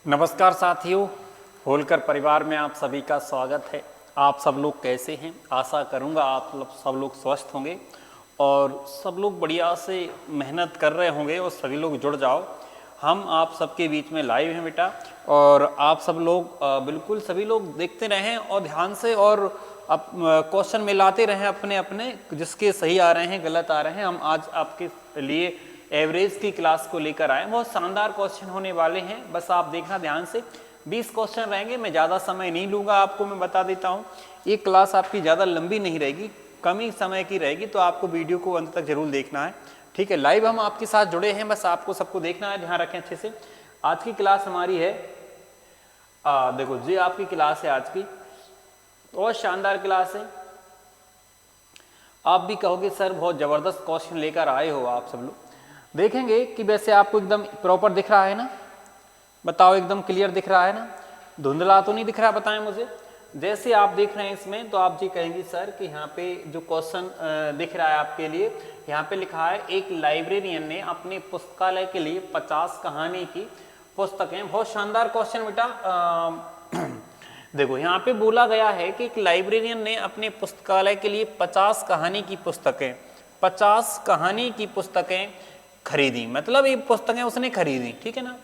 नमस्कार साथियों, होलकर परिवार में आप सभी का स्वागत है। आप सब लोग कैसे हैं? आशा करूंगा आप सब लोग स्वस्थ होंगे और सब लोग बढ़िया से मेहनत कर रहे होंगे और सभी लोग जुड़ जाओ। हम आप सबके बीच में लाइव हैं बेटा, और आप सब लोग बिल्कुल सभी लोग देखते रहें और ध्यान से, और अब क्वेश्चन मिलाते रहें अपने अपने, जिसके सही आ रहे हैं गलत आ रहे हैं। हम आज आपके लिए एवरेज की क्लास को लेकर आए। बहुत शानदार क्वेश्चन होने वाले हैं, बस आप देखना ध्यान से। 20 क्वेश्चन रहेंगे, मैं ज़्यादा समय नहीं लूँगा, आपको मैं बता देता हूँ। ये क्लास आपकी ज़्यादा लंबी नहीं रहेगी, कम ही समय की रहेगी, तो आपको वीडियो को अंत तक जरूर देखना है। ठीक है, लाइव हम आपके साथ जुड़े हैं, बस आपको सबको देखना है। ध्यान रखें अच्छे से। आज की क्लास हमारी है, देखो जी, आपकी क्लास है आज की, बहुत शानदार क्लास है। आप भी कहोगे सर बहुत ज़बरदस्त क्वेश्चन लेकर आए हो आप सब लोग। देखेंगे कि वैसे आपको एकदम प्रॉपर दिख रहा है ना? बताओ, एकदम क्लियर दिख रहा है ना? धुंधला तो नहीं दिख रहा? बताएं मुझे। जैसे आप देख रहे हैं इसमें, तो आप जी कहेंगे सर कि यहाँ पे जो क्वेश्चन दिख रहा है आपके लिए, यहाँ पे लिखा है एक लाइब्रेरियन ने अपने पुस्तकालय के लिए 50 कहानी की पुस्तकें। बहुत शानदार क्वेश्चन बेटा। देखो यहाँ पे बोला गया है कि एक लाइब्रेरियन ने अपने पुस्तकालय के लिए 50 कहानी की पुस्तकें 50 कहानी की पुस्तकें खरीदी। मतलब ये पुस्तकें उसने खरीदी, ठीक है ना,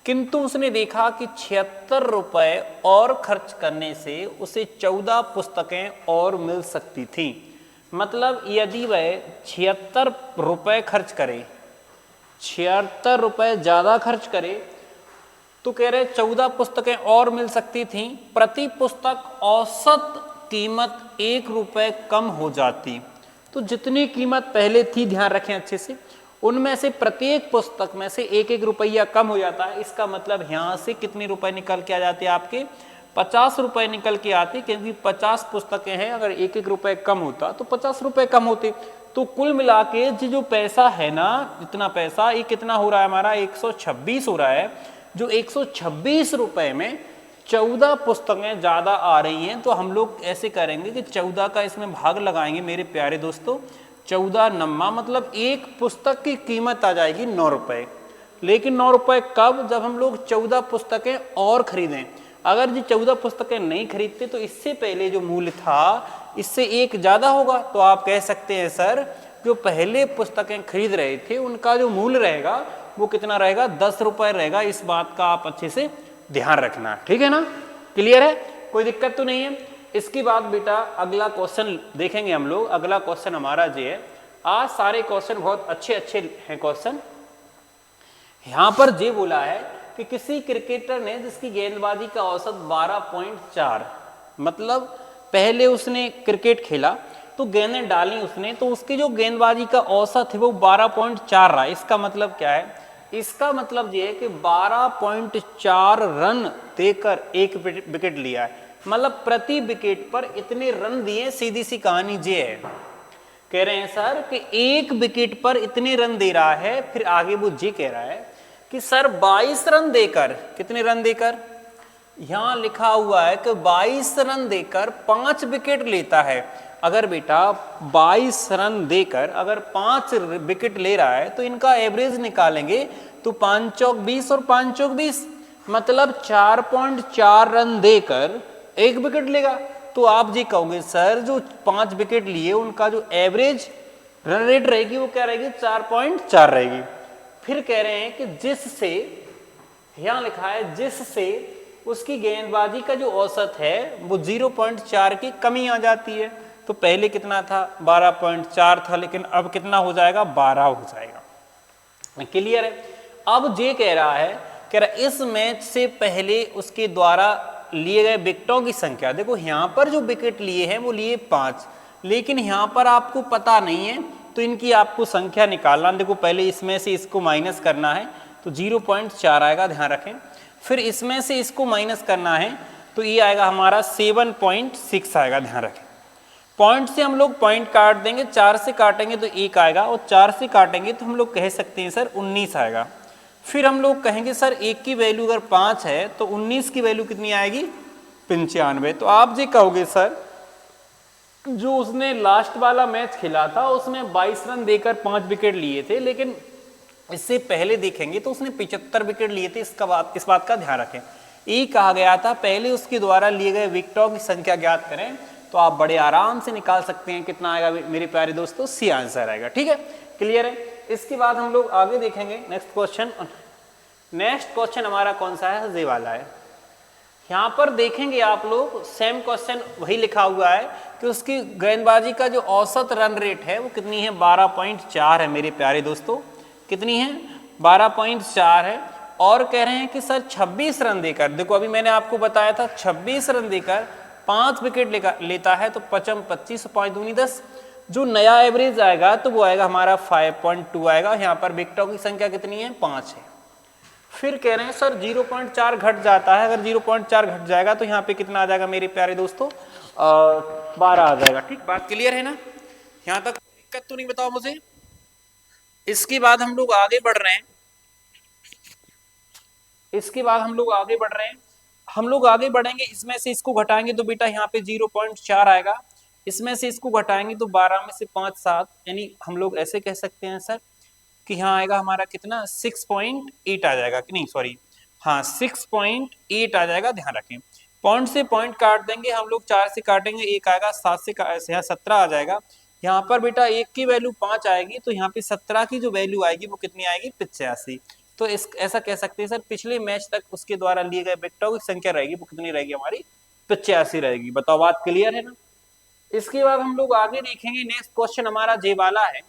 किंतु उसने देखा कि 76 रुपए और खर्च करने से उसे 14 पुस्तकें और मिल सकती थी। मतलब यदि वह 76 रुपए खर्च करे, 76 रुपए ज़्यादा खर्च करे, तो कह रहे 14 पुस्तकें और मिल सकती थी। प्रति पुस्तक औसत कीमत 1 रुपए कम हो जाती। तो जितनी कीमत पहले थी, ध्यान रखें अच्छे से, उनमें से प्रत्येक पुस्तक में से 1-1 रुपया कम हो जाता है। इसका मतलब यहाँ से कितने रुपए निकल के आ जाते हैं आपके? 50 रुपए निकल के आते, क्योंकि 50 पुस्तकें हैं। अगर 1-1 रुपए कम होता तो 50 रुपए कम होते। तो कुल मिला के जो पैसा है ना, इतना पैसा, ये कितना हो रहा है हमारा? 126 हो रहा है। जो 126 रुपए में 14 पुस्तकें ज़्यादा आ रही हैं, तो हम लोग ऐसे करेंगे कि 14 का इसमें भाग लगाएंगे मेरे प्यारे दोस्तों। 14 नम्मा, मतलब एक पुस्तक की कीमत आ जाएगी 9 रुपए। लेकिन 9 रुपए कब? जब हम लोग 14 पुस्तकें और खरीदें। अगर जी 14 पुस्तकें नहीं खरीदते तो इससे पहले जो मूल्य था इससे 1 ज़्यादा होगा। तो आप कह सकते हैं सर, जो पहले पुस्तकें खरीद रहे थे उनका जो मूल्य रहेगा वो कितना रहेगा? 10 रुपए रहेगा। इस बात का आप अच्छे से ध्यान रखना, ठीक है ना? क्लियर है? कोई दिक्कत तो नहीं है? इसके बाद बेटा अगला क्वेश्चन देखेंगे हम लोग। अगला क्वेश्चन हमारा ये है। आज सारे क्वेश्चन बहुत अच्छे अच्छे हैं क्वेश्चन। यहां पर ये बोला है कि किसी क्रिकेटर ने, जिसकी गेंदबाजी का औसत 12.4, मतलब पहले उसने क्रिकेट खेला तो गेंदें डाली उसने, तो उसकी जो गेंदबाजी का औसत है वो 12.4 रहा। इसका मतलब क्या है? इसका मतलब ये है कि 12.4 रन देकर एक विकेट लिया है। मतलब प्रति विकेट पर इतने रन दिए। सीधी सी कहानी ये है। कह रहे हैं सर कि एक विकेट पर इतने रन दे रहा है। फिर आगे वो ये कह रहा है कि सर 22 रन देकर, कितने रन देकर? यहां लिखा हुआ है कि 22 रन देकर 5 विकेट लेता है। अगर बेटा 22 रन देकर अगर 5 विकेट ले रहा है तो इनका एवरेज निकालेंगे तो 5 चौक 20 और 5 चौक 20, मतलब 4.4 रन देकर 1 विकेट लेगा। तो आप जी कहोगे सर जो 5 विकेट लिए उनका जो एवरेज रन रेट रहेगी वो क्या रहेगी? 4.4 रहेगी। फिर कह रहे हैं कि जिससे, यहां लिखा है जिससे उसकी गेंदबाजी का जो औसत है वो 0.4 की कमी आ जाती है। तो पहले कितना था? 12.4 था, लेकिन अब कितना हो जाएगा? 12 हो जाएगा। क्लियर है? अब ये कह रहा है इस मैच से पहले उसके द्वारा लिए गए विकेटों की संख्या। देखो यहाँ पर जो विकेट लिए हैं वो लिए 5, लेकिन यहाँ पर आपको पता नहीं है, तो इनकी आपको संख्या निकालना। देखो पहले इसमें से इसको माइनस करना है तो 0.4 आएगा, ध्यान रखें। फिर इसमें से इसको माइनस करना है तो ये आएगा हमारा 7.6 आएगा, ध्यान रखें। पॉइंट से हम लोग पॉइंट काट देंगे, 4 से काटेंगे तो 1 आएगा, और 4 से काटेंगे तो हम लोग कह सकते हैं सर 19 आएगा। फिर हम लोग कहेंगे सर 1 की वैल्यू अगर 5 है तो 19 की वैल्यू कितनी आएगी? 95। तो आप ये कहोगे सर जो उसने लास्ट वाला मैच खेला था उसमें 22 रन देकर 5 विकेट लिए थे, लेकिन इससे पहले देखेंगे तो उसने 75 विकेट लिए थे, इस बात का ध्यान रखें। ये कहा गया था पहले उसके द्वारा लिए गए विकेटों की संख्या ज्ञात करें, तो आप बड़े आराम से निकाल सकते हैं कितना आएगा मेरे प्यारे दोस्तों, सी आंसर आएगा। ठीक है, क्लियर है। इसके बाद हम लोग आगे देखेंगे नेक्स्ट क्वेश्चन। नेक्स्ट क्वेश्चन हमारा कौन सा है, ये वाला है। यहाँ पर देखेंगे आप लोग सेम क्वेश्चन वही लिखा हुआ है कि उसकी गेंदबाजी का जो औसत रन रेट है वो कितनी है, 12.4 है मेरे प्यारे दोस्तों। कितनी है, 12.4 है। और कह रहे हैं कि सर 26 रन देकर, देखो अभी मैंने आपको बताया था 26 रन देकर 5 विकेट लेता है तो 25 25 5 दूनी 10, जो नया एवरेज आएगा तो वो आएगा हमारा 5.2 आएगा। यहाँ पर विकेटों की संख्या कितनी है, 5 है। फिर कह रहे हैं सर 0.4 घट जाता है, अगर 0.4 घट जाएगा तो यहाँ पे कितना आ जाएगा मेरे प्यारे दोस्तों, 12 आ जाएगा। ठीक, बात क्लियर है ना, यहाँ तक दिक्कत तो नहीं, बताओ मुझे। इसके बाद हम लोग आगे बढ़ रहे हैं, हम लोग आगे बढ़ेंगे। इसमें से इसको घटाएंगे तो बेटा यहाँ पे 0.4 आएगा, इसमें से इसको घटाएंगे तो 12 में से 5 7, यानी हम लोग ऐसे कह सकते हैं सर कि यहाँ आएगा हमारा कितना, 6.8 आ जाएगा कि नहीं, सॉरी हाँ 6.8 आ जाएगा। ध्यान रखें, पॉइंट से पॉइंट काट देंगे हम लोग, 4 से काटेंगे 1 आएगा, 7 से यहाँ 17 आ जाएगा। यहाँ पर बेटा 1 की वैल्यू 5 आएगी तो यहाँ पे 17 की जो वैल्यू आएगी वो कितनी आएगी, 85। तो इस ऐसा कह सकते हैं सर पिछले मैच तक उसके द्वारा लिए गए विकेटों की संख्या रहेगी वो कितनी रहेगी, हमारी 85 रहेगी। बताओ बात क्लियर है ना। इसके बाद हम लोग आगे देखेंगे, नेक्स्ट क्वेश्चन हमारा जे वाला है।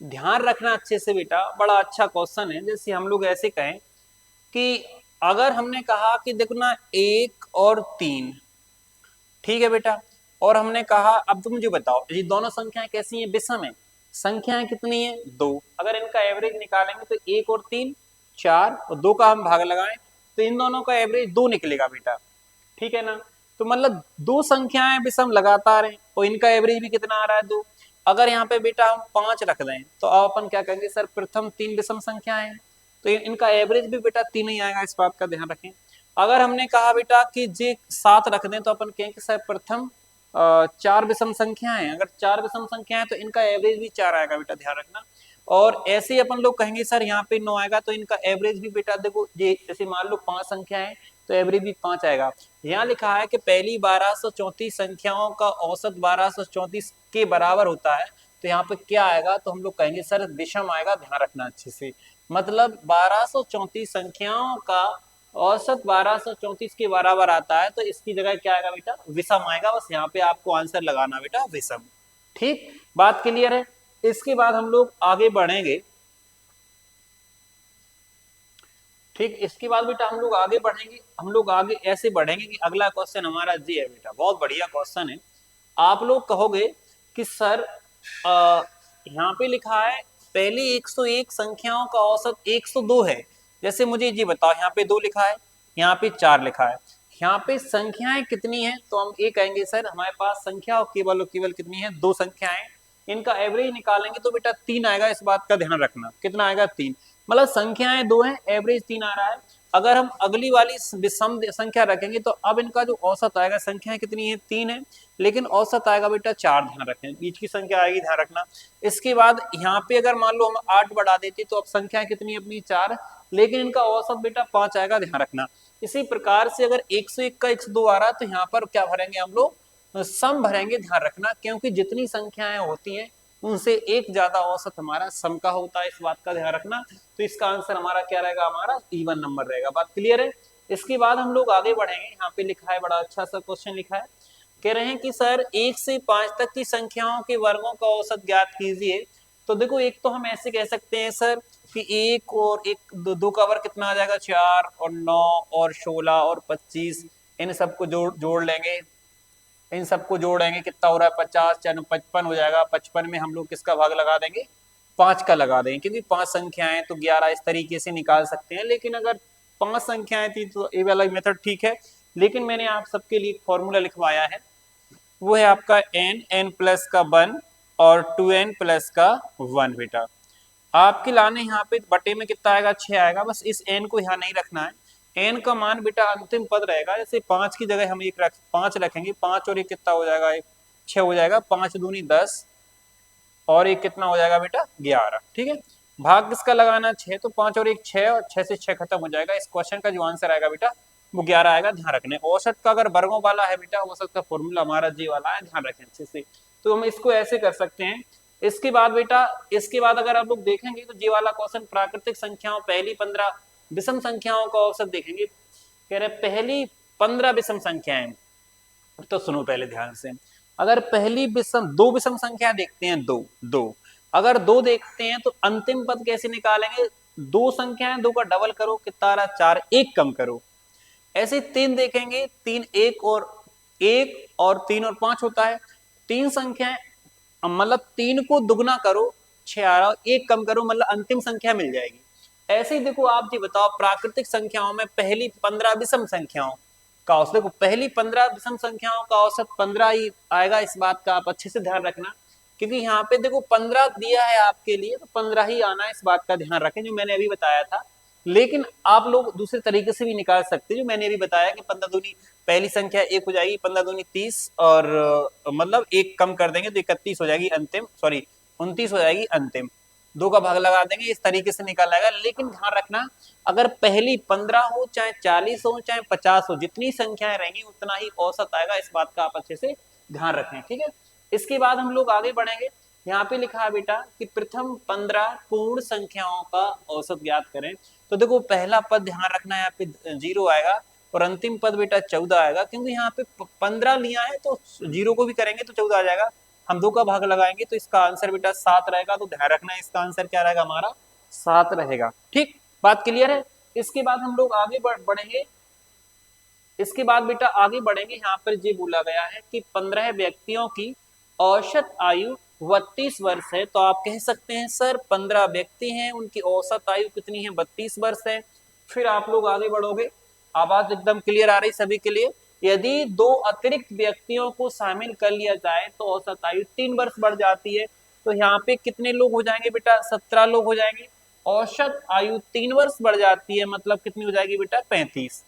ध्यान रखना अच्छे से बेटा, बड़ा अच्छा क्वेश्चन है। जैसे हम लोग ऐसे कहें कि अगर हमने कहा कि देखो ना 1 और 3, ठीक है बेटा, और हमने कहा अब तुम मुझे बताओ ये दोनों संख्याएं कैसी हैं, विषम है। संख्याएं कितनी है, 2। अगर इनका एवरेज निकालेंगे तो 1 और 3 4 और 2 का हम भाग लगाएं तो इन दोनों का एवरेज 2 निकलेगा बेटा। ठीक है ना, तो मतलब 2 संख्याएं विषम लगातार हैं और इनका एवरेज भी कितना आ रहा है, 2। अगर यहाँ पे बेटा हम 5 रख दें तो अपन क्या कहेंगे सर, प्रथम 3 विषम संख्याएं हैं तो इनका एवरेज भी बेटा 3 ही आएगा, इस बात का ध्यान रखें। अगर हमने कहा बेटा कि जे 7 रख दें तो अपन कहेंगे सर प्रथम 4 विषम संख्याएं हैं। अगर 4 विषम संख्याएं तो इनका एवरेज भी 4 आएगा बेटा, ध्यान रखना। और ऐसे ही अपन लोग कहेंगे सर यहाँ पे 9 आएगा तो इनका एवरेज भी बेटा देखो, ये जैसे मान लो 5 संख्याएं तो एवरेज भी 5 आएगा। यहाँ लिखा है कि पहली 1234 संख्याओं का औसत 1234 के बराबर होता है, तो यहाँ पे क्या आएगा, तो हम लोग कहेंगे सर विषम आएगा। ध्यान रखना अच्छे से, मतलब 1234 संख्याओं का औसत 1234 के बराबर आता है तो इसकी जगह क्या आएगा बेटा, विषम आएगा। बस यहाँ पे आपको आंसर लगाना बेटा, विषम। ठीक, बात क्लियर है। इसके बाद हम लोग आगे बढ़ेंगे। ठीक, इसके बाद बेटा हम लोग आगे ऐसे बढ़ेंगे कि अगला क्वेश्चन हमारा जी है बेटा, बहुत बढ़िया क्वेश्चन है। आप लोग कहोगे कि सर यहाँ पे लिखा है पहली 101 संख्याओं का औसत 102 है। जैसे मुझे ये बताओ, यहाँ पे 2 लिखा है, यहाँ पे 4 लिखा है, यहाँ पे संख्याएं कितनी है, तो हम ये कहेंगे सर हमारे पास संख्या और केवल कितनी है, 2 संख्याएं। इनका एवरेज निकालेंगे तो बेटा 3 आएगा, इस बात का ध्यान रखना। कितना आएगा, 3। मतलब संख्याएं 2 हैं, एवरेज 3 आ रहा है। अगर हम अगली वाली विषम संख्या रखेंगे तो अब इनका जो औसत आएगा, संख्याएं कितनी है, 3 है, लेकिन औसत आएगा बेटा 4। ध्यान रखें, बीच की संख्या आएगी, ध्यान रखना। इसके बाद यहाँ पे अगर मान लो हम 8 बढ़ा देते तो अब संख्या कितनी है अपनी, 4, लेकिन इनका औसत बेटा 5 आएगा। ध्यान रखना। इसी प्रकार से अगर 101 का 102 आ रहा है तो यहाँ पर क्या भरेंगे हम लोग, सम भरेंगे। ध्यान रखना, क्योंकि जितनी संख्याएं होती हैं उनसे एक ज्यादा औसत हमारा सम का होता है, इस बात का ध्यान रखना। तो इसका आंसर हमारा क्या रहेगा, हमारा इवन नंबर रहेगा। बात क्लियर है। इसके बाद हम लोग आगे बढ़ेंगे। यहाँ पे लिखा है, बड़ा अच्छा सा क्वेश्चन लिखा है, कह रहे हैं कि सर 1 से 5 तक की संख्याओं के वर्गों का औसत ज्ञात कीजिए। तो देखो, एक तो हम ऐसे कह सकते हैं सर कि 1 और 1 2 का वर्ग कितना आ जाएगा, 4 और 9 और 16 और 25, इन सबको जोड़ लेंगे। इन सबको जोड़ेंगे कितना हो रहा है, 50 4 55 हो जाएगा। 55 में हम लोग किसका भाग लगा देंगे, 5 का लगा देंगे, क्योंकि 5 संख्याएं तो 11 इस तरीके से निकाल सकते हैं। लेकिन अगर 5 संख्याएं थी तो ये वाला मेथड ठीक है, लेकिन मैंने आप सबके लिए फॉर्मूला लिखवाया है, वो है आपका n प्लस का 1 और 2n प्लस का 1 बेटा। आपके लाने यहाँ पे बटे में कितना आएगा, 6 आएगा। बस इस n को यहाँ नहीं रखना है, n का मान बेटा अंतिम पद रहेगा। जैसे 5 की जगह हम 5 रखेंगे, 5 और 1 कितना हो जाएगा, 6 हो जाएगा। 5 दूनी 10 और 1 कितना हो जाएगा बेटा, 11। ठीक है, भाग किसका लगाना 6, तो 5 और 1 6, और 6 से 6 खत्म हो जाएगा। इस क्वेश्चन का जो आंसर आएगा बेटा वो 11 आएगा, ध्यान रखना। औसत का अगर वर्गों वाला है बेटा, औसत का फॉर्मूला हमारा जी वाला है, ध्यान रखें अच्छे से। तो हम इसको ऐसे कर सकते हैं। इसके बाद बेटा, इसके बाद अगर आप लोग देखेंगे तो जी वाला क्वेश्चन प्राकृतिक संख्याओं पहली 15 विषम संख्याओं का औसत देखेंगे। कह रहे पहली 15 विषम संख्याएं, तो सुनो पहले ध्यान से। अगर पहली विषम दो विषम संख्या देखते हैं, दो दो अगर दो देखते हैं तो अंतिम पद कैसे निकालेंगे? दो संख्याएं, दो का डबल करो कितना आ रहा? 4, एक कम करो। ऐसे तीन देखेंगे, तीन एक और 3 और 5 होता है। तीन संख्याएं मतलब 3 को दुगना करो 6 आ रहा, एक कम करो मतलब अंतिम संख्या मिल जाएगी। ऐसे ही देखो आप जी बताओ, प्राकृतिक संख्याओं में पहली 15 विषम संख्याओं का औसत, देखो पहली 15 विषम संख्याओं का औसत 15 ही आएगा। इस बात का आप अच्छे से ध्यान रखना, क्योंकि यहाँ पे देखो 15 दिया है आपके लिए, तो 15 ही आना है। इस बात का ध्यान रखें जो मैंने अभी बताया था। लेकिन आप लोग दूसरे तरीके से भी निकाल सकते हैं, जो मैंने अभी बताया कि 15 दूनी पहली संख्या 1 हो जाएगी, 15 दूनी 30, और मतलब एक कम कर देंगे तो 31 हो जाएगी अंतिम, सॉरी 29 हो जाएगी अंतिम। 2 का भाग लगा देंगे, इस तरीके से निकाल आएगा। लेकिन ध्यान रखना, अगर पहली 15 हो, चाहे 40 हो, चाहे 50 हो, जितनी संख्याएं रहेंगी उतना ही औसत आएगा। इस बात का आप अच्छे से ध्यान रखें, ठीक है। इसके बाद हम लोग आगे बढ़ेंगे। यहाँ पे लिखा है बेटा कि प्रथम 15 पूर्ण संख्याओं का औसत ज्ञात करें। तो देखो पहला पद ध्यान रखना है, यहाँ पे 0 आएगा, और अंतिम पद बेटा 14 आएगा, क्योंकि यहाँ पे 15 लिया है तो 0 को भी करेंगे तो 14 आ जाएगा। हम 2 का भाग लगाएंगे तो इसका आंसर बेटा 7 रहेगा। तो ध्यान रखना है, इसका आंसर क्या रहेगा हमारा? 7 रहेगा। ठीक, बात क्लियर है। इसके बाद हम लोग आगे बढ़ेंगे। इसके बाद बेटा आगे बढ़ेंगे, यहाँ पर ये बोला गया है कि 15 व्यक्तियों की औसत आयु 32 वर्ष है। तो आप कह सकते हैं सर 15 व्यक्ति हैं, उनकी औसत आयु कितनी है? 32 वर्ष है। फिर आप लोग आगे बढ़ोगे, आवाज एकदम क्लियर आ रही सभी के लिए। यदि 2 अतिरिक्त व्यक्तियों को शामिल कर लिया जाए तो औसत आयु 3 वर्ष बढ़ जाती है। तो यहाँ पे कितने लोग हो जाएंगे बेटा? 17 लोग हो जाएंगे। औसत आयु 3 वर्ष बढ़ जाती है, मतलब कितनी हो जाएगी बेटा? 35।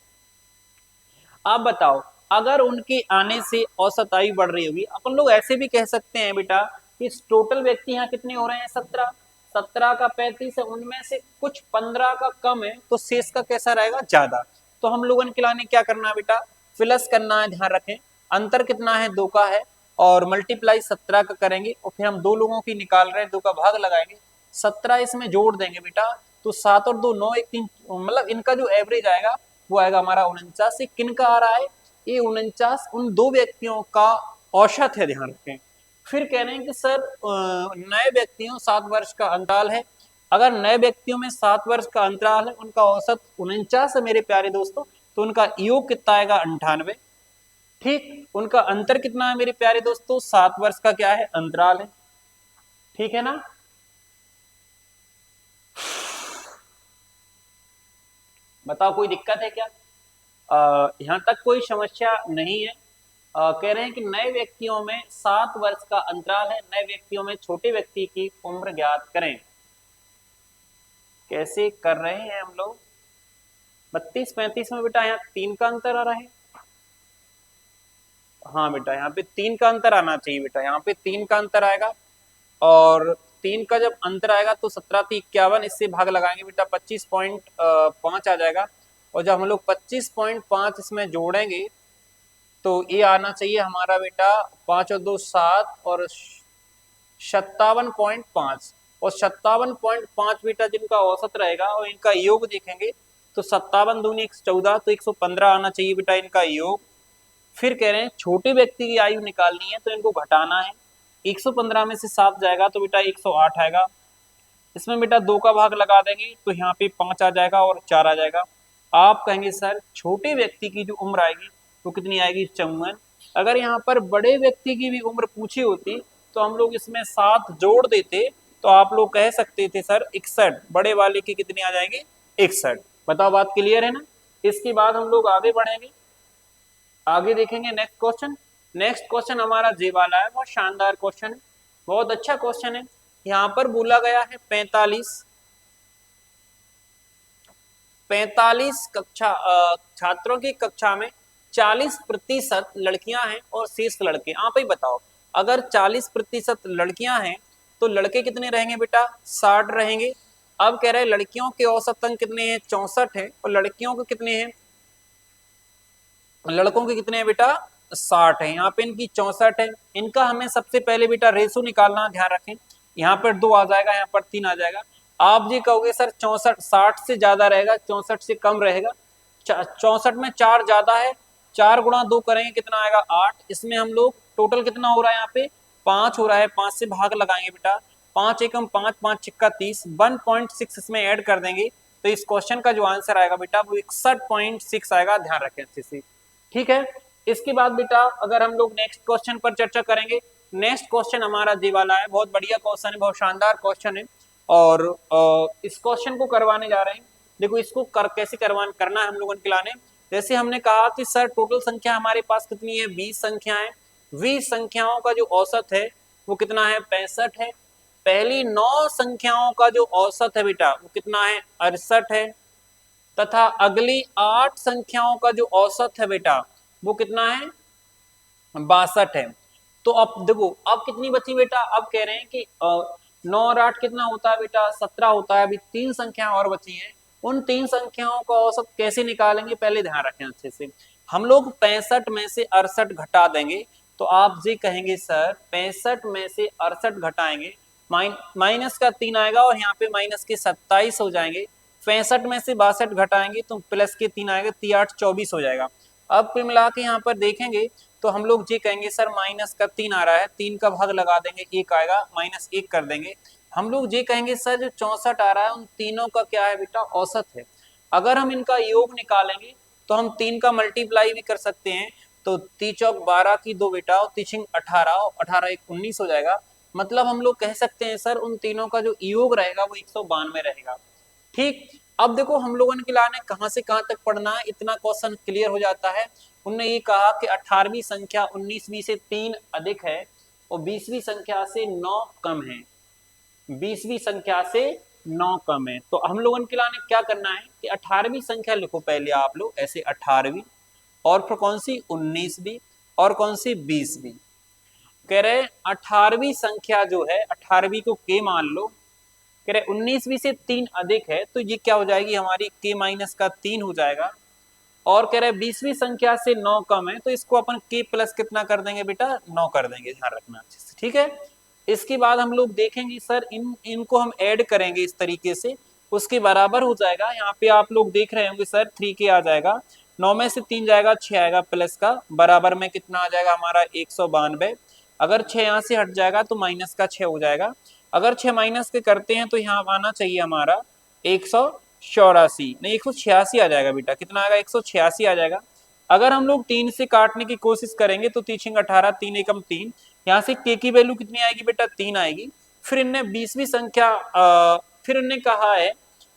आप बताओ, अगर उनके आने से औसत आयु बढ़ रही होगी, अपन लोग ऐसे भी कह सकते हैं बेटा कि टोटल व्यक्ति यहाँ कितने हो रहे हैं? 17। 17 का 35 है, उनमें से कुछ 15 का कम है, तो शेष का कैसा रहेगा? ज्यादा। तो हम लोगों के लाने क्या करना है बेटा? प्लस करना है, ध्यान रखें। अंतर कितना है? 2 का है, और मल्टीप्लाई 17 का करेंगे, और फिर हम 2 लोगों की निकाल रहे हैं, 2 का भाग लगाएंगे, 17 इसमें जोड़ देंगे बेटा, तो 7 और 2 9, 1 3, मतलब इनका जो एवरेज आएगा वो आएगा हमारा 49। ये किन का आ रहा है? ये 49 उन 2 व्यक्तियों का औसत है, ध्यान रखें। फिर कह रहे हैं कि सर नए व्यक्तियों 7 वर्ष का अंतराल है। अगर नए व्यक्तियों में 7 वर्ष का अंतराल है, उनका औसत 49 है मेरे प्यारे दोस्तों, तो उनका योग कितना आएगा? 98। ठीक, उनका अंतर कितना है मेरे प्यारे दोस्तों? 7 वर्ष का क्या है? अंतराल है। ठीक है ना? बताओ कोई दिक्कत है क्या? यहाँ तक कोई समस्या नहीं है। कह रहे हैं कि नए व्यक्तियों में 7 वर्ष का अंतराल है, नए व्यक्तियों में छोटे व्यक्ति की उम्र ज्ञात करें। कैसे कर रहे हैं हम लोग? 32 35 में बेटा यहाँ 3 का अंतर आ रहा है। हाँ बेटा, यहाँ पे 3 का अंतर आना चाहिए बेटा, यहाँ पे 3 का अंतर आएगा, और 3 का जब अंतर आएगा तो 17 3 51, इससे भाग लगाएंगे बेटा 25.5 आ जाएगा। और जब हम लोग 25.5 इसमें जोड़ेंगे तो ये आना चाहिए हमारा बेटा 5 और 2 7, और 57.5, और 57.5 बेटा जिनका औसत रहेगा, और इनका योग देखेंगे तो 57 दूनी 14, तो 115 आना चाहिए बेटा इनका योग। फिर कह रहे हैं छोटे व्यक्ति की आयु निकालनी है, तो इनको घटाना है। 115 में से 7 जाएगा तो बेटा 108 आएगा। इसमें बेटा 2 का भाग लगा देंगे तो यहाँ पे 5 आ जाएगा और 4 आ जाएगा। आप कहेंगे सर छोटे व्यक्ति की जो उम्र आएगी वो कितनी आएगी? 54। अगर यहाँ पर बड़े व्यक्ति की भी उम्र पूछी होती तो हम लोग इसमें 7 जोड़ देते, तो आप लोग कह सकते थे सर 61। बड़े वाले की कितनी आ जाएंगे? 61। बताओ बात क्लियर है ना? इसके बाद हम लोग आगे बढ़ेंगे, आगे देखेंगे नेक्स्ट क्वेश्चन। नेक्स्ट क्वेश्चन हमारा जे वाला है, बहुत शानदार क्वेश्चन है, बहुत अच्छा क्वेश्चन है। यहाँ पर बोला गया है 45 कक्षा छात्रों की कक्षा में 40% लड़कियां हैं और शेष लड़के। आप ही बताओ, अगर 40% लड़कियां हैं तो लड़के कितने रहेंगे बेटा? 60 रहेंगे। अब कह रहे हैं लड़कियों के औसत अंक कितने हैं, 64 है, और लड़कियों के कितने हैं, लड़कों के कितने हैं बेटा, 60 है। यहाँ पे इनकी 64 है। इनका हमें सबसे पहले बेटा रेशो निकालना, ध्यान रखें, यहाँ पर 2 आ जाएगा, यहाँ पर 3 आ जाएगा। आप ये कहोगे सर 64 60 से ज्यादा रहेगा, 64 से कम रहेगा, 64 में 4 ज्यादा है, 4 गुणा 2 करेंगे कितना आएगा, 8। इसमें हम लोग टोटल कितना हो रहा है, यहाँ पे 5 हो रहा है, 5 से भाग लगाएंगे बेटा, 5 एकम 5, 5 छिक्का 30, 1.6 इसमें ऐड कर देंगे, तो इस क्वेश्चन का जो आंसर आएगा बेटा वो 61.6 आएगा, ध्यान रखें अच्छे से, ठीक है। इसके बाद बेटा अगर हम लोग नेक्स्ट क्वेश्चन पर चर्चा करेंगे, नेक्स्ट क्वेश्चन हमारा ये वाला है, बहुत बढ़िया क्वेश्चन है, बहुत शानदार क्वेश्चन है, और इस क्वेश्चन को करवाने जा रहे हैं। देखो इसको कैसे करना है हम लोगों के लाने, जैसे हमने कहा कि सर टोटल संख्या हमारे पास कितनी है, 20 संख्याएं, 20 संख्याओं का जो औसत है वो कितना है, 65 है। पहली 9 संख्याओं का जो औसत है बेटा वो कितना है, 68 है, तथा अगली 8 संख्याओं का जो औसत है बेटा वो कितना है, 62 है। तो अब देखो अब कितनी बची बेटा, अब कह रहे हैं कि 9 और 8 कितना होता है बेटा, 17 होता है। अभी 3 संख्याएं और बची हैं, उन 3 संख्याओं का औसत कैसे निकालेंगे, पहले ध्यान रखें अच्छे से। हम लोग 65 में से 68 घटा देंगे, तो आप जी कहेंगे सर 65 में से 68 घटाएंगे, माइनस का 3 आएगा और यहाँ पे माइनस के 27 हो जाएंगे। 65 में से 62 घटाएंगे तो प्लस के 3 आएगा, 3 8 24 हो जाएगा। अब कुल मिला के यहाँ पर देखेंगे तो हम लोग ये कहेंगे सर माइनस का 3 आ रहा है, 3 का भाग लगा देंगे, 1 आएगा, माइनस 1 कर देंगे। हम लोग ये कहेंगे सर जो 64 आ रहा है उन तीनों का क्या है बेटा, औसत है। अगर हम इनका योग निकालेंगे तो हम 3 का मल्टीप्लाई भी कर सकते हैं, तो 3 चौक 12 की 2 बेटा, और 3 18, 18 1 19 हो जाएगा। मतलब हम लोग कह सकते हैं सर उन तीनों का जो योग रहेगा वो 192 रहेगा, ठीक। अब देखो हम लोगों ने किला ने कहां से कहां तक पढ़ना है, इतना क्वेश्चन क्लियर हो जाता है। उन्होंने ये कहा कि 18वीं संख्या 19वीं से 3 अधिक है और 20वीं संख्या से 9 कम है, 20वीं संख्या से 9 कम है। तो हम लोगों के लाने क्या करना है कि 18वीं संख्या लिखो पहले आप लोग ऐसे 18वीं, और फिर कौन सी 19वीं, और कौन सी 20वीं। कह रहे 18वीं संख्या जो है 18वीं को के मान लो, कह रहे 19वीं से 3 अधिक है, तो ये क्या हो जाएगी हमारी के माइनस का 3 हो जाएगा। और कह रहे 20वीं संख्या से 9 कम है, तो इसको अपन के प्लस कितना कर देंगे बेटा, 9 कर देंगे, ध्यान रखना अच्छे से, ठीक है। इसके बाद हम लोग देखेंगे सर इनको हम ऐड करेंगे इस तरीके से, उसके बराबर हो जाएगा। यहाँ पे आप लोग देख रहे होंगे सर 3 के आ जाएगा, 9 में से 3 जाएगा, 6 आएगा प्लस का, बराबर में कितना आ जाएगा हमारा 192। अगर 6 यहाँ से हट जाएगा तो माइनस का 6 हो जाएगा। अगर 6 माइनस के करते हैं तो यहाँ आना चाहिए हमारा 184, नहीं 186 आ जाएगा बेटा, कितना आएगा 186 आ जाएगा। अगर हम लोग 3 से काटने की कोशिश करेंगे तो 3 18, 3 एकम 3, यहाँ से के की वैल्यू कितनी आएगी बेटा, 3 आएगी। फिर इनने 20वीं संख्या फिर इनने कहा है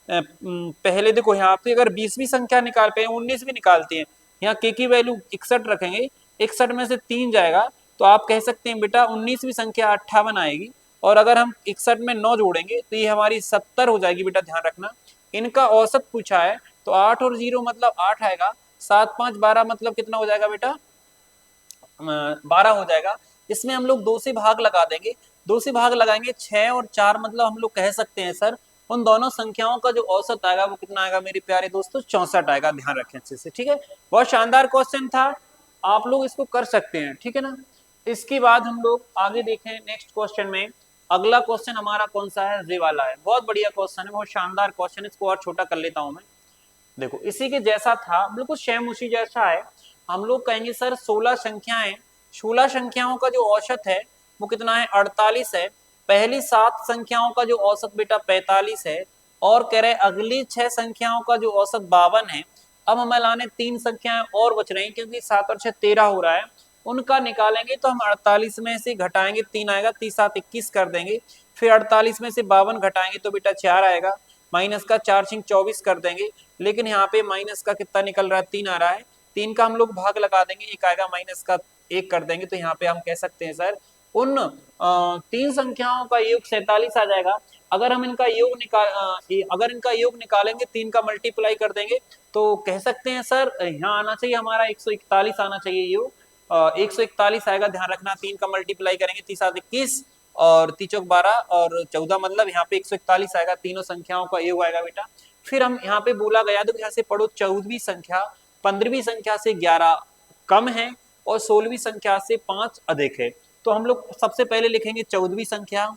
पहले देखो यहाँ पे अगर 20वीं संख्या निकाल पे 19वीं निकालते हैं, यहाँ के की वैल्यू 61 रखेंगे, 61 में से 3 जाएगा, तो आप कह सकते हैं बेटा 19वीं संख्या 58 आएगी। और अगर हम 61 में 9 जोड़ेंगे तो ये हमारी 70 हो जाएगी बेटा, ध्यान रखना। इनका औसत पूछा है तो 8 और 0 मतलब 8 आएगा, 7 5 12 मतलब कितना हो जाएगा बेटा, 12 हो जाएगा। इसमें हम लोग 2 से भाग लगा देंगे, 2 से भाग लगाएंगे 6 और 4 मतलब हम लोग कह सकते हैं सर उन दोनों संख्याओं का जो औसत आएगा वो कितना आएगा मेरे प्यारे दोस्तों, 64 आएगा, ध्यान रखें अच्छे से, ठीक है। बहुत शानदार क्वेश्चन था, आप लोग इसको कर सकते हैं, ठीक है ना। इसके बाद हम लोग आगे देखें नेक्स्ट क्वेश्चन में, अगला क्वेश्चन हमारा कौन सा है, ये वाला है, बहुत बढ़िया क्वेश्चन है, बहुत शानदार क्वेश्चन है। इसको और छोटा कर लेता हूं मैं, देखो इसी के जैसा था, बिल्कुल सेम उसी जैसा है। हम लोग कहेंगे सर 16 संख्याएं, 16 संख्याओं का जो औसत है वो कितना है, 48 है। पहली 7 संख्याओं का जो औसत बेटा 45 है, और कह रहे अगली 6 संख्याओं का जो औसत 52 है। अब हमें लाने 3 संख्याएं और बच रही क्योंकि 7 और 6 13 हो रहा है, उनका निकालेंगे तो हम 48 में से घटाएंगे 3 आएगा, 30 7 21 कर देंगे। फिर 48 में से 52 घटाएंगे तो बेटा 4 आएगा, माइनस का 4 6 24 कर देंगे। लेकिन यहाँ पे माइनस का कितना निकल रहा है, 3 आ रहा है, 3 का हम लोग भाग लगा देंगे, 1 आएगा, माइनस का 1 कर देंगे। तो यहाँ पे हम कह सकते हैं सर उन 3 संख्याओं का योग 47 आ जाएगा। अगर हम इनका योग निकालेंगे, 3 का मल्टीप्लाई कर देंगे तो कह सकते हैं सर यहाँ आना चाहिए हमारा 141 आना चाहिए योग, 141 आएगा, ध्यान रखना। 3 का मल्टीप्लाई करेंगे 30 7 21, और 3 चौक 12 और 14 मतलब यहाँ पे 141 आएगा, तीनों संख्याओं का योग आएगा बेटा। फिर हम यहाँ पे बोला गया तो यहाँ से पढ़ो 14वीं संख्या 15वीं संख्या से 11 कम है और 16वीं संख्या से 5 अधिक है। तो हम लोग सबसे पहले लिखेंगे 14वीं संख्या,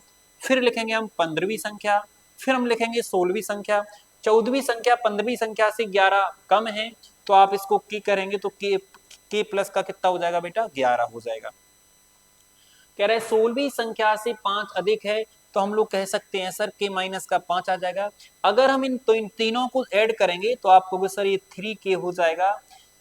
फिर लिखेंगे हम 15वीं संख्या, फिर हम लिखेंगे 16वीं संख्या। 14वीं संख्या 15वीं संख्या से 11 कम है तो आप इसको की करेंगे तो के प्लस का कितना हो जाएगा बेटा 11 हो जाएगा। कह रहे 16वीं संख्या से 5 अधिक है तो हम लोग कह सकते हैं सर के माइनस का 5 आ जाएगा। अगर हम इन तीनों को ऐड करेंगे तो आपको सर ये 3k हो जाएगा,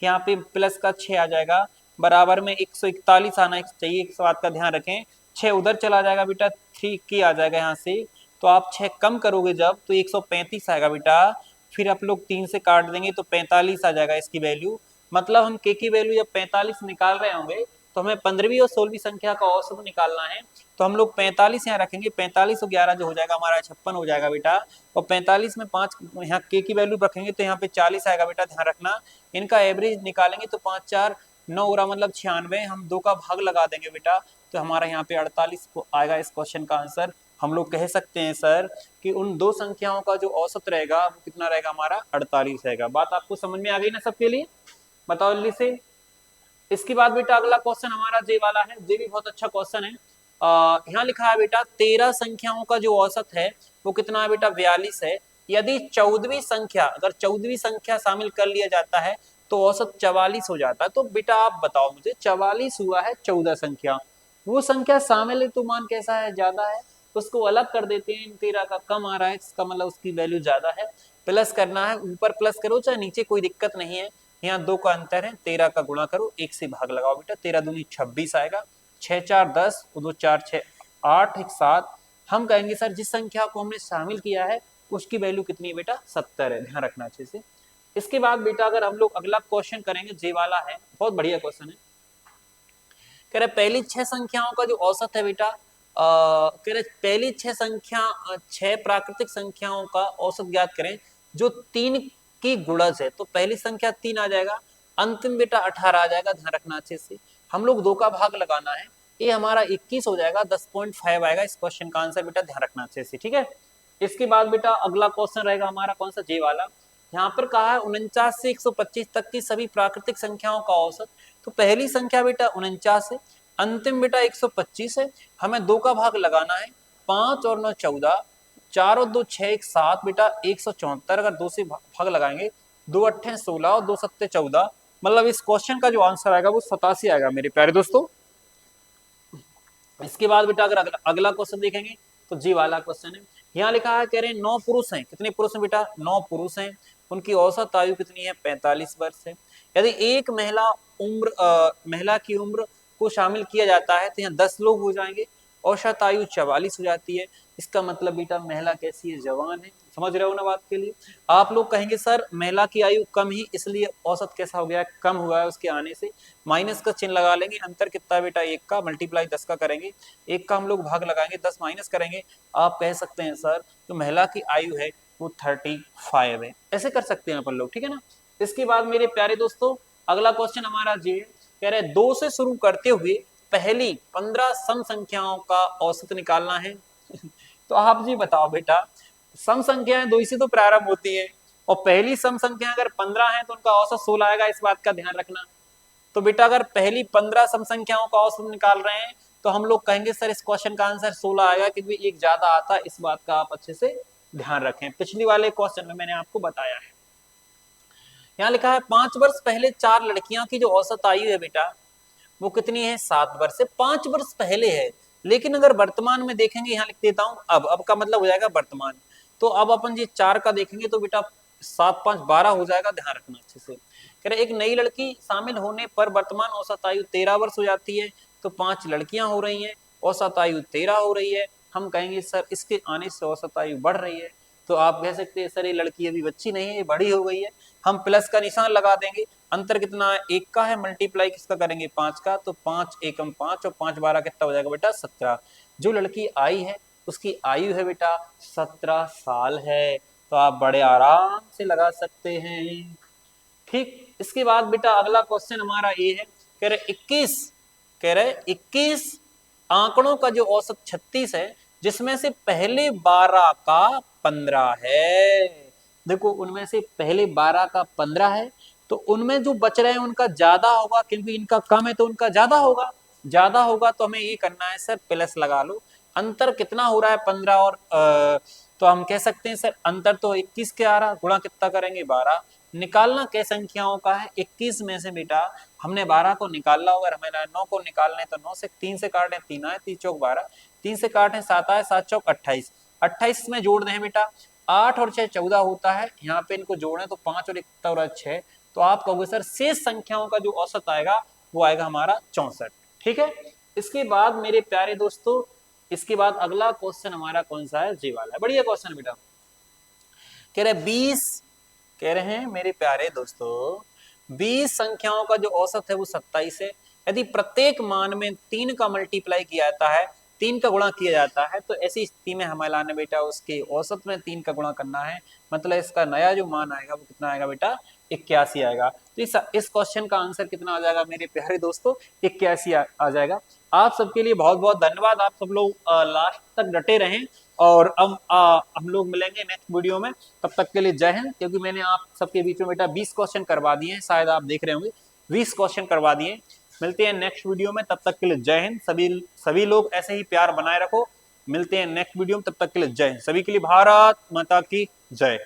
यहाँ पे प्लस का 6 आ जाएगा, बराबर में 141 आना चाहिए, इस बात का ध्यान रखें। 6 उधर चला जाएगा बेटा, 3k आ जाएगा यहाँ से, तो आप 6 कम करोगे जब तो 135 आएगा बेटा। फिर आप लोग 3 से काट देंगे तो 45 आ जाएगा इसकी वैल्यू। मतलब हम के की वैल्यू जब 45 निकाल रहे होंगे तो हमें 15वीं और 16वीं संख्या का औसत निकालना है, तो हम लोग 45 यहाँ रखेंगे, 45 और 11 जो हो जाएगा हमारा 56 हो जाएगा बेटा। और 45 में 5 यहाँ के की वैल्यू रखेंगे तो यहाँ पे 40 आएगा बेटा, ध्यान रखना। इनका एवरेज निकालेंगे तो 5 4 9 हो रहा मतलब 96, हम 2 का भाग लगा देंगे बेटा तो हमारा यहाँ पे 48 आएगा इस क्वेश्चन का आंसर। हम लोग कह सकते हैं सर कि उन दो संख्याओं का जो औसत रहेगा वो कितना रहेगा हमारा 48 रहेगा। बात आपको समझ में आ गई ना सबके लिए, बताओ जल्दी से। इसके बाद बेटा अगला क्वेश्चन हमारा जे वाला है, जे भी बहुत अच्छा क्वेश्चन है। यहाँ लिखा है बेटा 13 संख्याओं का जो औसत है वो कितना है बेटा 42 है। यदि 14वीं संख्या, अगर 14वीं संख्या शामिल कर लिया जाता है तो औसत 44 हो जाता है। तो बेटा आप बताओ मुझे 44 हुआ है 14 संख्या, वो संख्या शामिल है तो मान कैसा है ज्यादा है, उसको अलग कर देते हैं, 13 का कम आ रहा है इसका मतलब उसकी वैल्यू ज्यादा है। प्लस करना है, ऊपर प्लस करो चाहे नीचे कोई दिक्कत नहीं है, यहाँ 2 का अंतर है, 13 का गुणा करो, 1 से भाग लगाओ बेटा, 13 दूनी 26 आएगा, 6 4 10 2 4 6 8 1 7। हम कहेंगे सर जिस संख्या को हमने शामिल किया है उसकी वैल्यू कितनी है बेटा 70 है, ध्यान रखना अच्छे से। इसके बाद बेटा अगर हम लोग अगला क्वेश्चन करेंगे जे वाला है, बहुत बढ़िया क्वेश्चन है। कह रहे पहली 6 संख्याओं का जो औसत है बेटा, कह रहे पहली 6 संख्या 6 प्राकृतिक संख्याओं का औसत ज्ञात करें जो 3 की गुणज है। तो पहली संख्या 3 आ जाएगा, अंतिम बेटा 18 आ जाएगा, ध्यान रखना अच्छे से। हम लोग 2 का भाग लगाना है, ये हमारा 21 हो जाएगा, 10.5 आएगा इस क्वेश्चन का आंसर बेटा, ध्यान रखना अच्छे से, ठीक है। इसके बाद बेटा अगला क्वेश्चन रहेगा हमारा कौन सा जे वाला। यहाँ पर कहा है 49 से 125 तक की सभी प्राकृतिक संख्याओं का औसत। तो पहली संख्या बेटा 49 है, अंतिम बेटा 125 है, हमें 2 का भाग लगाना है, 5 और 9 14, 4 और 2 6 1 7 बेटा 174, अगर 2 से भाग लगाएंगे 2 8 16 और 2 7 14, मतलब इस क्वेश्चन का जो आंसर आएगा वो 87 आएगा मेरे प्यारे दोस्तों। इसके बाद बेटा अगर अगला क्वेश्चन देखेंगे तो जी वाला क्वेश्चन है। यहाँ लिखा है कह रहे हैं 9 पुरुष हैं, कितने पुरुष हैं बेटा 9 पुरुष हैं, उनकी औसत आयु कितनी है 45 वर्ष है। यदि एक महिला की उम्र को शामिल किया जाता है तो यहाँ 10 लोग हो जाएंगे, औसत आयु 44 हो जाती है। इसका मतलब बेटा महिला कैसी है जवान है, समझ रहे हो ना बात के लिए। आप लोग कहेंगे सर महिला की आयु कम ही इसलिए औसत कैसा हो गया कम हुआ है उसके आने से, माइनस का चिन्ह लगा लेंगे, अंतर कितना बेटा 1 का, मल्टीप्लाई 10 का करेंगे, 1 का हम लोग भाग लगाएंगे 10 माइनस करेंगे, आप कह सकते हैं सर जो महिला की आयु है वो 35 है, ऐसे कर सकते हैं अपन लोग, ठीक है ना। इसके बाद मेरे प्यारे दोस्तों अगला क्वेश्चन हमारा जी कह रहे 2 से शुरू करते हुए पहली 15 सम संख्याओं का औसत निकालना है। तो आप जी बताओ बेटा सम संख्याएं 2 से तो प्रारंभ होती है और पहली सम संख्या अगर 15 है तो उनका औसत 16 आएगा, इस बात का ध्यान रखना। तो बेटा अगर पहली 15 सम संख्याओं का औसत निकाल रहे हैं तो हम लोग कहेंगे सर इस क्वेश्चन का आंसर 16 आएगा, क्योंकि एक ज्यादा आता है, इस बात का आप अच्छे से ध्यान रखें, पिछली वाले क्वेश्चन में मैंने आपको बताया है। यहाँ लिखा है 5 वर्ष पहले 4 लड़कियों की जो औसत आयु है बेटा वो कितनी है 7 वर्ष से, 5 वर्ष पहले है, लेकिन अगर वर्तमान में देखेंगे यहाँ लिख देता हूँ अब का मतलब हो जाएगा वर्तमान। तो अब अपन ये 4 का देखेंगे तो बेटा 7 5 12 हो जाएगा, ध्यान रखना अच्छे से। कह रहे एक नई लड़की शामिल होने पर वर्तमान औसत आयु 13 वर्ष हो जाती है, तो 5 लड़कियां हो रही हैं, औसत आयु 13 हो रही है, हम कहेंगे सर इसके आने से औसत आयु बढ़ रही है। तो आप कह सकते हैं सर ये लड़की अभी बच्ची नहीं है, ये बड़ी हो गई है, हम प्लस का निशान लगा देंगे, अंतर कितना है 1 का है, मल्टीप्लाई किसका करेंगे 5 का, तो 5 एकम 5 और 5 12 कितना हो जाएगा बेटा 17। जो लड़की आई है उसकी आयु है बेटा 17 साल है, तो आप बड़े आराम से लगा सकते हैं, ठीक। इसके बाद बेटा अगला क्वेश्चन हमारा ये है, कह रहे 21 आंकड़ों का जो औसत 36 है, जिसमें से पहले 12 का 15 है। देखो उनमें से पहले 12 का 15 है, तो उनमें जो बच रहे हैं उनका ज्यादा होगा, क्योंकि इनका कम है तो उनका ज्यादा होगा। ज्यादा होगा तो हमें ये करना है सर, प्लस लगा लो। अंतर कितना हो रहा है 15 और तो हम कह सकते हैं सर अंतर तो 21 के आ रहा, गुणा कितना करेंगे 12। निकालना कई संख्याओं का है, 21 में से बेटा हमने 12 को निकालना होगा, हमें 9 को निकालना है तो 9 से 3 से काटें 3 आए, 3 चौक 12, 3 से काटें 7 आए, 7 चौक 28, 28 में जोड़ दें बेटा 8 और 6 14 होता है, यहाँ पे इनको जोड़ें तो 5 और 1 और 6, तो आप कहोगे सर शेष संख्याओं का जो औसत आएगा वो आएगा हमारा 64। ठीक है। इसके बाद मेरे प्यारे दोस्तों, इसके बाद अगला क्वेश्चन हमारा कौन सा है, जी वाला है, बढ़िया क्वेश्चन बेटा। कह रहे 20, कह रहे हैं मेरे प्यारे दोस्तों 20 संख्याओं का जो औसत है वो 27 है। यदि प्रत्येक मान में 3 का मल्टीप्लाई किया जाता है, 3 का गुणा किया जाता है, तो ऐसी स्थिति में हमें लाने बेटा उसके औसत में 3 का गुणा करना है, मतलब इसका नया जो मान आएगा वो कितना आएगा बेटा 81 आएगा। तो इस क्वेश्चन का आंसर कितना आ जाएगा मेरे प्यारे दोस्तों, 81 आ जाएगा। आप सबके लिए बहुत बहुत धन्यवाद, आप सब लोग लास्ट तक डटे रहें, और अब हम लोग मिलेंगे नेक्स्ट वीडियो में। तब तक के लिए जय हिंद। क्योंकि मैंने आप सबके बीच में बेटा 20 क्वेश्चन करवा दिए हैं, शायद आप देख रहे होंगे 20 क्वेश्चन करवा दिए। मिलते हैं नेक्स्ट वीडियो में, तब तक के लिए जय हिंद। सभी लोग ऐसे ही प्यार बनाए रखो। मिलते हैं नेक्स्ट वीडियो में, तब तक के लिए जय हिंद। सभी के लिए भारत माता की जय।